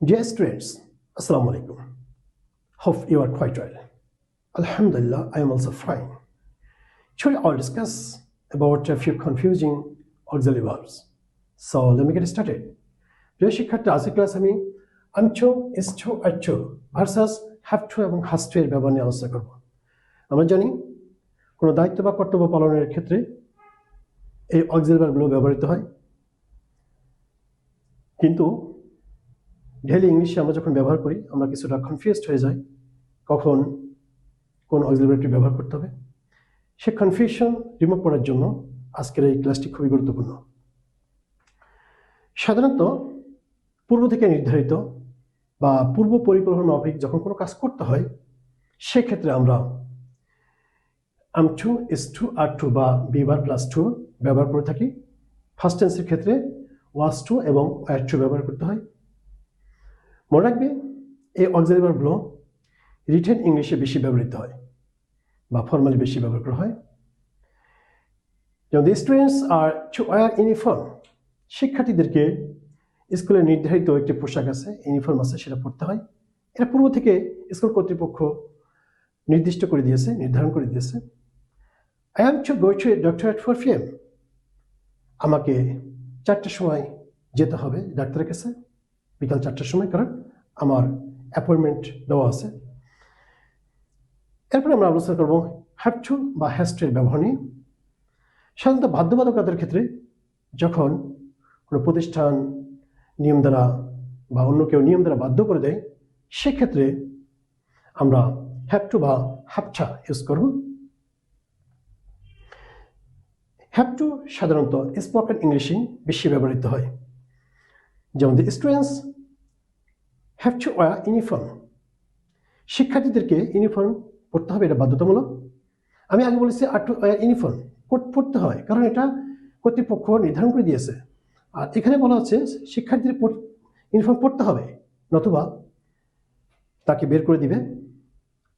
Dear students, Assalamu alaikum. Hope you are quite well. Alhamdulillah, I am also fine. Today I'll discuss about a few confusing auxiliary verbs. So let me get started. প্রিয় শিক্ষার্থী, আজকের class আমি আমচো, ইসচো, আচো versus have to এবং হাজ two এর ব্যবহার নিয়ে আলোচনা করব। আমরা জানি কোনো দায়িত্ব বা কর্তব্য পালনের ক্ষেত্রে এই অক্সিলারি ভার্বগুলো ব্যবহৃত হয়, কিন্তু ডেইলি ইংলিশে আমরা যখন ব্যবহার করি আমরা কিছুটা কনফিউজড হয়ে যাই কখন কোন অক্সিলারি ভার্বটি ব্যবহার করতে হবে। সে কনফিউশন রিমুভ করার জন্য আজকের এই ক্লাসটি খুবই গুরুত্বপূর্ণ। সাধারণত পূর্ব থেকে নির্ধারিত বা পূর্ব পরিকল্পনা মাফিক যখন কোনো কাজ করতে হয় সেক্ষেত্রে আমরা am to, is to, are to বা be verb plus to ব্যবহার করে থাকি। ফার্স্ট টেন্সের ক্ষেত্রে was to এবং were to ব্যবহার করতে হয়। মনে রাখবে এই অক্সিলারি ভার্বগুলো রিটেন ইংলিশে বেশি ব্যবহৃত হয় বা ফর্মালি বেশি ব্যবহার করা হয়। যেমন the students are to wear uniform, শিক্ষার্থীদেরকে স্কুলে নির্ধারিত একটি পোশাক আছে, ইউনিফর্ম আছে, সেটা পড়তে হয়। এটা পূর্ব থেকে স্কুল কর্তৃপক্ষ নির্দিষ্ট করে দিয়েছে, নির্ধারণ করে দিয়েছে। I am to go to a doctor at 4 PM, আমাকে 4টার সময় যেতে হবে ডাক্তারের কাছে, বিকাল 4টার সময়, কারণ আমার অ্যাপয়েন্টমেন্ট দেওয়া আছে। এরপরে আমরা আলোচনা করব হ্যাভ টু বা হ্যাজ টু এর ব্যবহার নিয়ে। সাধারণত বাধ্যবাধকতার ক্ষেত্রে যখন কোনো প্রতিষ্ঠান নিয়ম দ্বারা বা অন্য কেউ নিয়ম দ্বারা বাধ্য করে দেয় সেক্ষেত্রে আমরা হ্যাভ টু বা হ্যাভটা ইউজ করব। হ্যাভ টু সাধারণত স্পোকেন ইংলিশে বেশি ব্যবহৃত হয়। যেমন the students have to wear uniform, শিক্ষার্থীদেরকে ইউনিফর্ম পড়তে হবে, এটা বাধ্যতামূলক। আমি আগে বলেছি আর টু ওয়ার ইউনিফর্ম পড়তে হয়, কারণ এটা কর্তৃপক্ষ নির্ধারণ করে দিয়েছে। আর এখানে বলা হচ্ছে শিক্ষার্থীদের ইউনিফর্ম পড়তে হবে, নতুবা তাকে বের করে দিবে,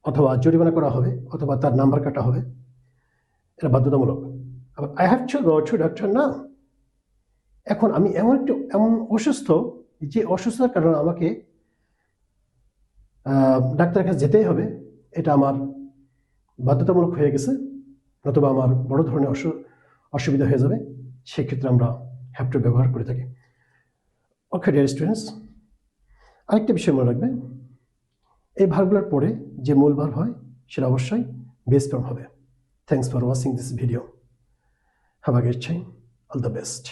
অথবা জরিমানা করা হবে, অথবা তার নাম্বার কাটা হবে। এটা বাধ্যতামূলক। আবার I have to go to doctor না, এখন আমি এমন অসুস্থ যে অসুস্থতার কারণে আমাকে ডাক্তারের কাছে যেতেই হবে, এটা আমার বাধ্যতামূলক হয়ে গেছে, নতুবা আমার বড় ধরনের অসুবিধা হয়ে যাবে, সেক্ষেত্রে আমরা হ্যাভ টু ব্যবহার করে থাকি। ওকে ডিয়ার স্টুডেন্টস, আরেকটা বিষয় মনে রাখবে, এই ভার্বগুলোর পরে যে মূল ভার্ব হয় সেটা অবশ্যই বেস ফর্ম হবে। Thanks for watching this video. Have a great time, all the best.